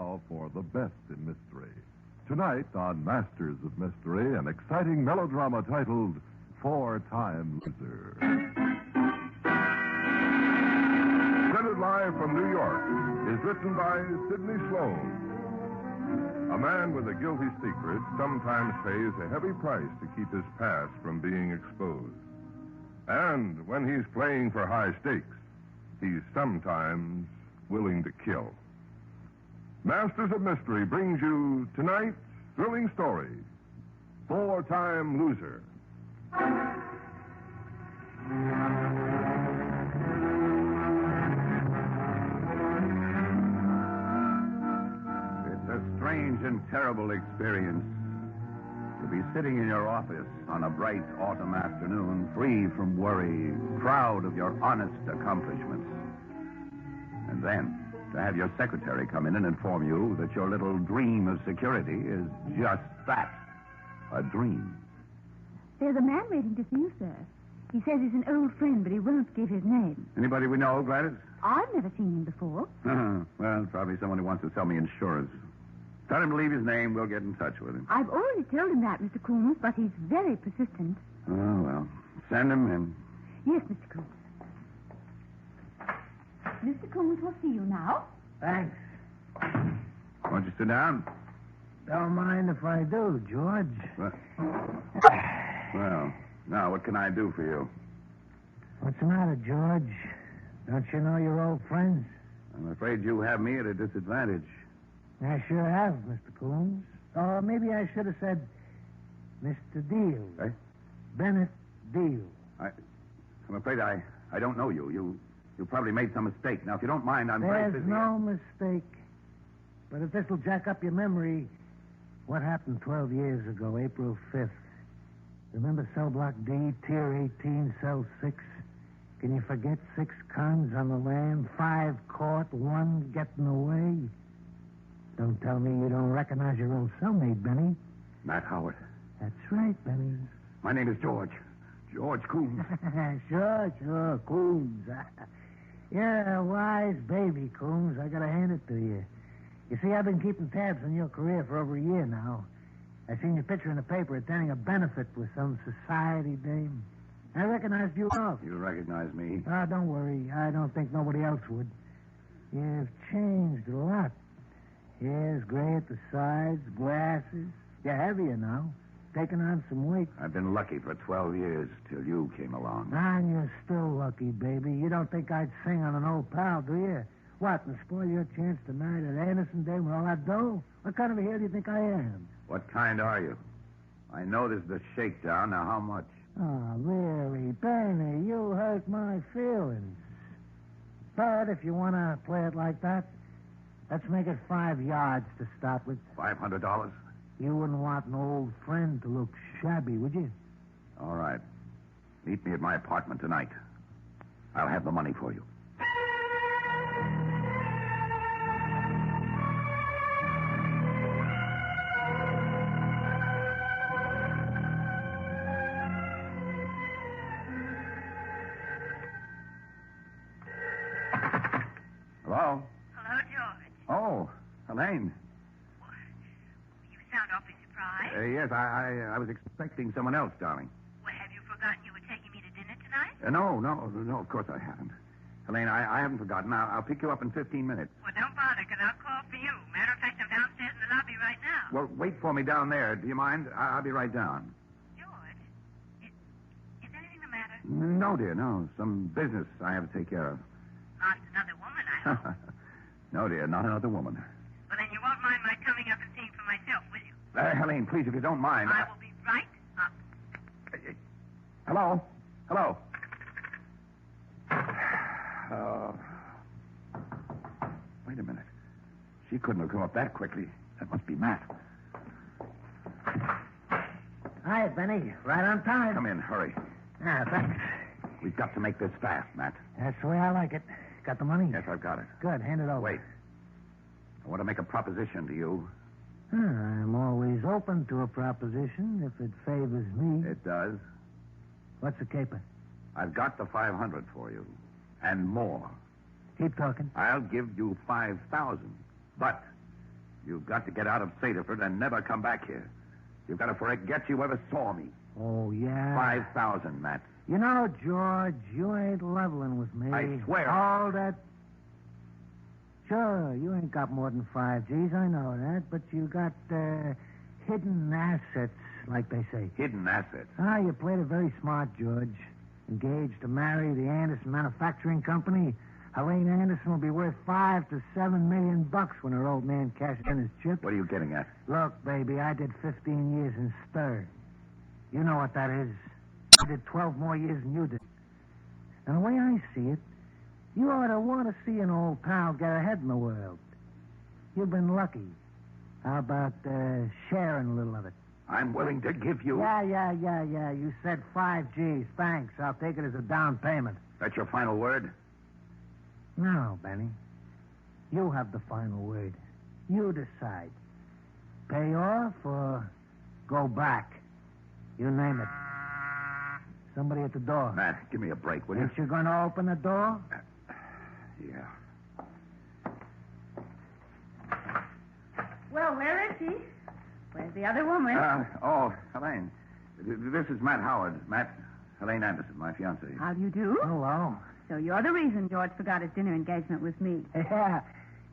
now for the best in mystery. Tonight on Masters of Mystery, an exciting melodrama titled Four-Time Loser. Presented live from New York is written by Sidney Sloan. A man with a guilty secret sometimes pays a heavy price to keep his past from being exposed. And when he's playing for high stakes, he's sometimes willing to kill. Masters of Mystery brings you tonight's thrilling story, Four-Time Loser. It's a strange and terrible experience to be sitting in your office on a bright autumn afternoon, free from worry, proud of your honest accomplishments. And then to have your secretary come in and inform you that your little dream of security is just that, a dream. There's a man waiting to see you, sir. He says he's an old friend, but he won't give his name. Anybody we know, Gladys? I've never seen him before. Well, probably someone who wants to sell me insurance. Tell him to leave his name. We'll get in touch with him. I've already told him that, Mr. Coombs, but he's very persistent. Oh, well. Send him in. Yes, Mr. Coombs. Mr. Coombs will see you now. Thanks. Won't you sit down? Don't mind if I do, George. Well, now, what can I do for you? What's the matter, George? Don't you know your old friends? I'm afraid you have me at a disadvantage. I sure have, Mr. Coombs. Or maybe I should have said Mr. Deal. Eh? Bennett Deal. I'm afraid I don't know you. You probably made some mistake. Now, if you don't mind, I'm very There's busy. no mistake. But if this will jack up your memory, what happened 12 years ago, April 5th? Remember cell block D, tier 18, cell 6? Can you forget 6 cons on the land, 5 caught, 1 getting away? Don't tell me you don't recognize your old cellmate, Benny. Matt Howard. That's right, Benny. My name is George. George Coombs. Sure, Coombs. You're a wise baby, Coombs. I gotta hand it to you. You see, I've been keeping tabs on your career for over a year now. I seen your picture in the paper attending a benefit with some society dame. I recognized you off. You recognize me? Oh, don't worry. I don't think nobody else would. You've changed a lot. Hair's gray at the sides, glasses. You're heavier now. Taking on some weight. I've been lucky for 12 years till you came along. And you're still lucky, baby. You don't think I'd sing on an old pal, do you? What, and spoil your chance to marry that Anderson dame with all that dough? What kind of a hero do you think I am? What kind are you? I know this is a shakedown. Now, how much? Oh, really, Benny, you hurt my feelings. But if you want to play it like that, let's make it 5 yards to start with. $500? You wouldn't want an old friend to look shabby, would you? All right. Meet me at my apartment tonight. I'll have the money for you. Hello? Hello, George. Oh, Elaine. You sound awfully surprised. Yes, I was expecting someone else, darling. Well, have you forgotten you were taking me to dinner tonight? No, of course I haven't. Elaine, I haven't forgotten. I'll pick you up in 15 minutes. Well, don't bother, because I'll call for you. Matter of fact, I'm downstairs in the lobby right now. Well, wait for me down there. Do you mind? I'll be right down. George, is anything the matter? No, dear, no. Some business I have to take care of. Not another woman, I hope. No, dear, not another woman. Well, then you won't mind my coming up and seeing for myself, will you? Helene, please, if you don't mind. I will be right up. Hello? Wait a minute. She couldn't have come up that quickly. That must be Matt. Hi, Benny. Right on time. Come in, hurry. Thanks. We've got to make this fast, Matt. That's the way I like it. Got the money? Yes, I've got it. Good. Hand it over. Wait. I want to make a proposition to you. I'm always open to a proposition if it favors me. It does. What's the caper? I've got the 500 for you. And more. Keep talking. I'll give you 5,000. But You've got to get out of Saterford and never come back here. You've got to forget you ever saw me. Oh, yeah? 5,000, Matt. You know, George, you ain't leveling with me. I swear. All that... Sure, you ain't got more than 5 G's, I know that, but you got hidden assets, like they say. Hidden assets? Ah, you played it very smart, George. Engaged to marry the Anderson Manufacturing Company. Helene Anderson will be worth $5 to $7 million when her old man cashes in his chip. What are you getting at? Look, baby, I did 15 years in stir. You know what that is. I did 12 more years than you did. And the way I see it, you ought to want to see an old pal get ahead in the world. You've been lucky. How about sharing a little of it? I'm willing to give you... Yeah. You said 5 G's. Thanks. I'll take it as a down payment. That's your final word? No, Benny. You have the final word. You decide. Pay off or go back. You name it. Somebody at the door. Matt, give me a break, will you? Ain't you going to open the door? Yeah. Well, where is he? Where's the other woman? Helene. This is Matt Howard. Matt, Helene Anderson, my fiancée. How do you do? Hello. So you're the reason George forgot his dinner engagement with me. Yeah.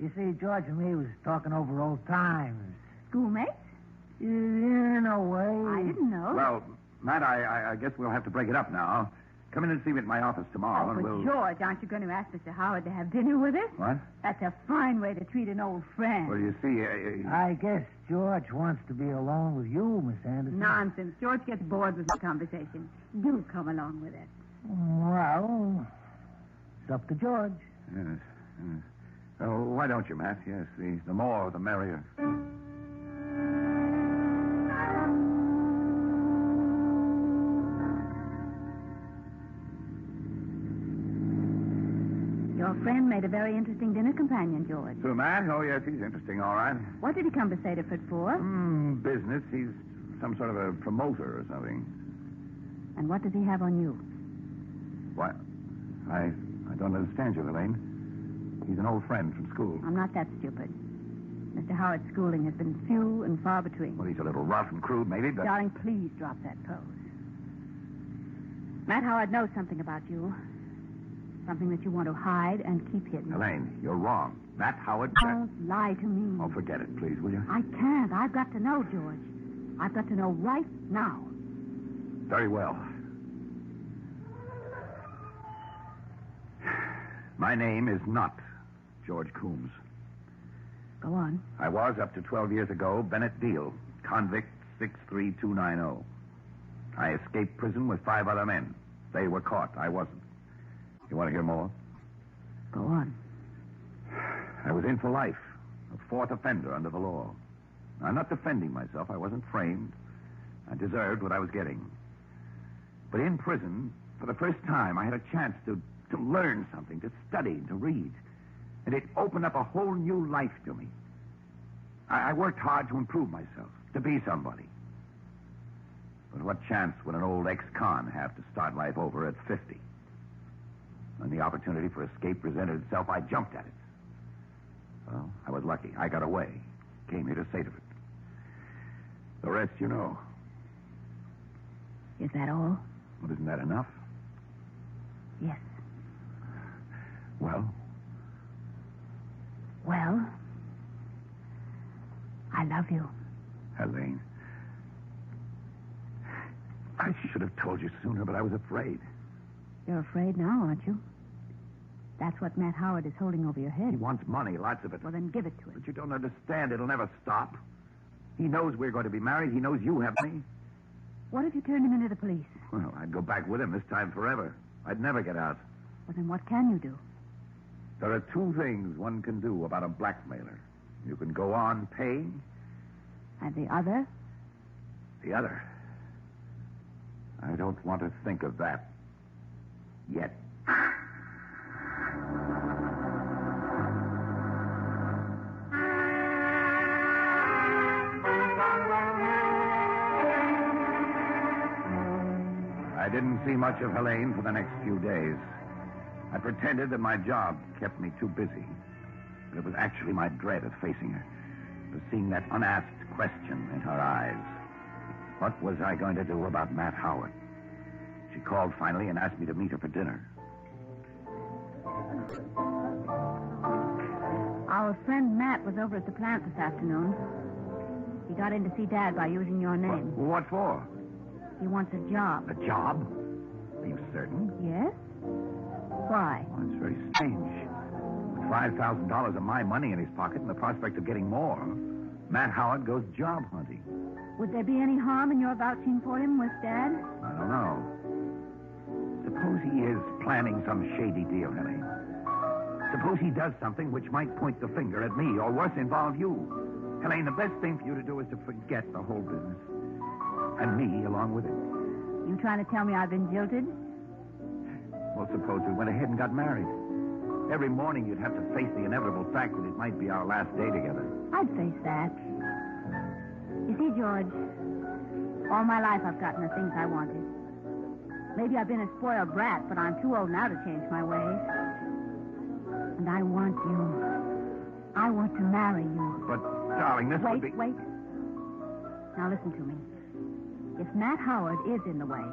You see, George and me was talking over old times. Schoolmates? In a way. I didn't know. Well, Matt, I guess we'll have to break it up now. Come in and see me at my office tomorrow, and but we'll... George, aren't you going to ask Mr. Howard to have dinner with us? What? That's a fine way to treat an old friend. Well, you see... I guess George wants to be alone with you, Miss Anderson. Nonsense. George gets bored with the conversation. Do come along with it. Well, it's up to George. Yes. Oh, why don't you, Matt? Yes, the more, the merrier. Your friend made a very interesting dinner companion, George. Who, Matt? Oh, yes, he's interesting, all right. What did he come to Saterford for? Business. He's some sort of a promoter or something. And what does he have on you? What? I don't understand you, Helene. He's an old friend from school. I'm not that stupid. Mr. Howard's schooling has been few and far between. Well, he's a little rough and crude, maybe, but... Darling, please drop that pose. Matt Howard knows something about you. Something that you want to hide and keep hidden. Helene, you're wrong. Matt Howard... Don't lie to me. Oh, forget it, please, will you? I can't. I've got to know, George. I've got to know right now. Very well. My name is not George Coombs. Go on. I was, up to 12 years ago, Bennett Deal, convict 63290. I escaped prison with 5 other men. They were caught. I wasn't. You want to hear more? Go on. I was in for life, a 4th offender under the law. I'm not defending myself. I wasn't framed. I deserved what I was getting. But in prison, for the first time, I had a chance to learn something, to study, to read. And it opened up a whole new life to me. I worked hard to improve myself, to be somebody. But what chance would an old ex-con have to start life over at 50? When the opportunity for escape presented itself, I jumped at it. Well, I was lucky. I got away. Came here to Saterford. The rest you know. Is that all? Well, isn't that enough? Yes. Well? Well, I love you. Helene. I should have told you sooner, but I was afraid. You're afraid now, aren't you? That's what Matt Howard is holding over your head. He wants money, lots of it. Well, then give it to him. But you don't understand. It'll never stop. He knows we're going to be married. He knows you have me. What if you turned him into the police? Well, I'd go back with him this time forever. I'd never get out. Well, then what can you do? There are 2 things one can do about a blackmailer. You can go on paying. And the other? The other. I don't want to think of that. Yet. I didn't see much of Helene for the next few days. I pretended that my job kept me too busy. But it was actually my dread of facing her. was seeing that unasked question in her eyes. What was I going to do about Matt Howard? She called finally and asked me to meet her for dinner. Our friend Matt was over at the plant this afternoon. He got in to see Dad by using your name. What for? He wants a job. A job? Are you certain? Yes? Why? Well, it's very strange. With $5,000 of my money in his pocket and the prospect of getting more, Matt Howard goes job hunting. Would there be any harm in your vouching for him with Dad? I don't know. Suppose he is planning some shady deal, Helene. Suppose he does something which might point the finger at me, or worse, involve you. Helene, the best thing for you to do is to forget the whole business. And me along with it. You trying to tell me I've been jilted? Well, suppose we went ahead and got married. Every morning you'd have to face the inevitable fact that it might be our last day together. I'd face that. You see, George, all my life I've gotten the things I wanted. Maybe I've been a spoiled brat, but I'm too old now to change my ways. And I want you. I want to marry you. But, darling, this would be... Wait. Now listen to me. If Matt Howard is in the way,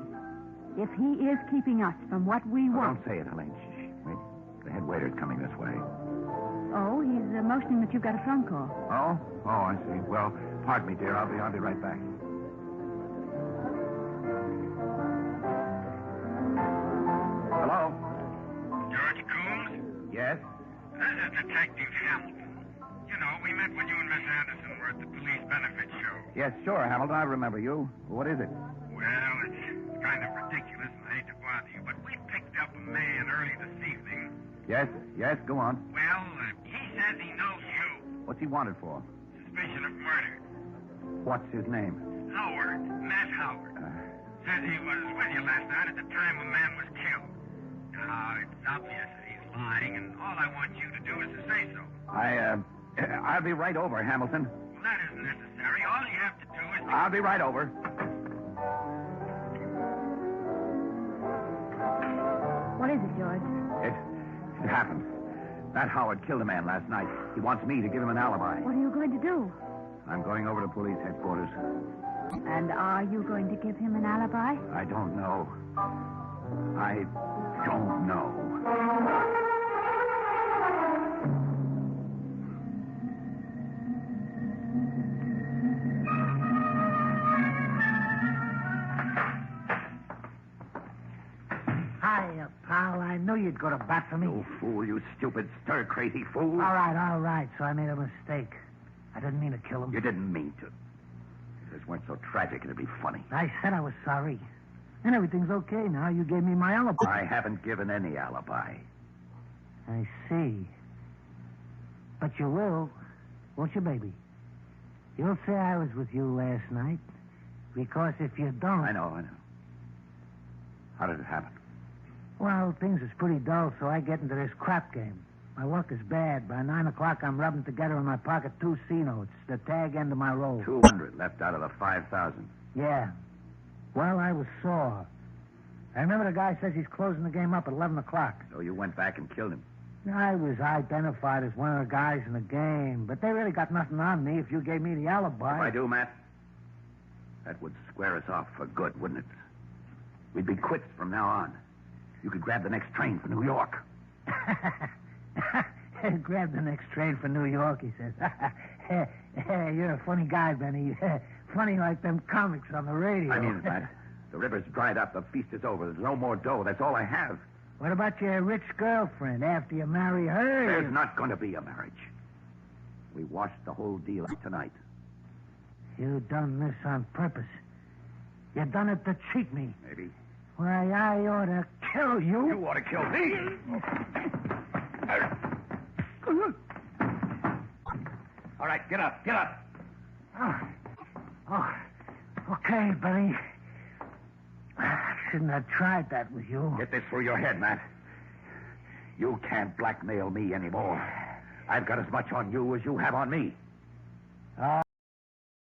if he is keeping us from what we want... Don't say it, Helene. Shh. Wait. The head waiter's coming this way. Oh, he's motioning that you've got a phone call. Oh? Oh, I see. Well, pardon me, dear. I'll be right back. Hello? George Coombs? Yes? This is Detective Hamilton. You know, we met when you and Miss Anderson were at the police benefit show. Yes, sure, Hamilton. I remember you. What is it? Well, it's kind of ridiculous, and I hate to bother you, but we picked up a man early this evening. Yes, go on. Well, he says he knows you. What's he wanted for? Suspicion of murder. What's his name? Howard. Matt Howard. Says he was with you last night at the time a man was killed. Now, it's obvious that he's lying, and all I want you to do is to say so. I'll be right over, Hamilton. Well, that isn't necessary. All you have to do is to... I'll be right over. What is it, George? It happened. Matt Howard killed a man last night. He wants me to give him an alibi. What are you going to do? I'm going over to police headquarters. And are you going to give him an alibi? I don't know. I don't know. Hiya, pal. I knew you'd go to bat for me. You fool, you stupid, stir-crazy fool. All right. So I made a mistake. I didn't mean to kill him. You didn't mean to. If this weren't so tragic, it'd be funny. I said I was sorry. And everything's okay now. You gave me my alibi. I haven't given any alibi. I see. But you will, won't you, baby? You'll say I was with you last night. Because if you don't... I know. How did it happen? Well, things is pretty dull, so I get into this crap game. My luck is bad. By 9 o'clock, I'm rubbing together in my pocket 2 C-notes, the tag end of my roll. 200 left out of the 5,000. Yeah. Well, I was sore. I remember the guy says he's closing the game up at 11 o'clock. So you went back and killed him. I was identified as one of the guys in the game, but they really got nothing on me if you gave me the alibi. If I do, Matt, that would square us off for good, wouldn't it? We'd be quits from now on. You could grab the next train for New York. Grab the next train for New York, he says. You're a funny guy, Benny. Funny like them comics on the radio. I mean it, Matt. The river's dried up. The feast is over. There's no more dough. That's all I have. What about your rich girlfriend? After you marry her... There's not going to be a marriage. We washed the whole deal out tonight. You done this on purpose. You done it to cheat me. Maybe. Why, I ought to kill you. You ought to kill me. All right, get up. Oh, okay, Benny. Shouldn't have tried that with you. Get this through your head, Matt. You can't blackmail me anymore. I've got as much on you as you have on me.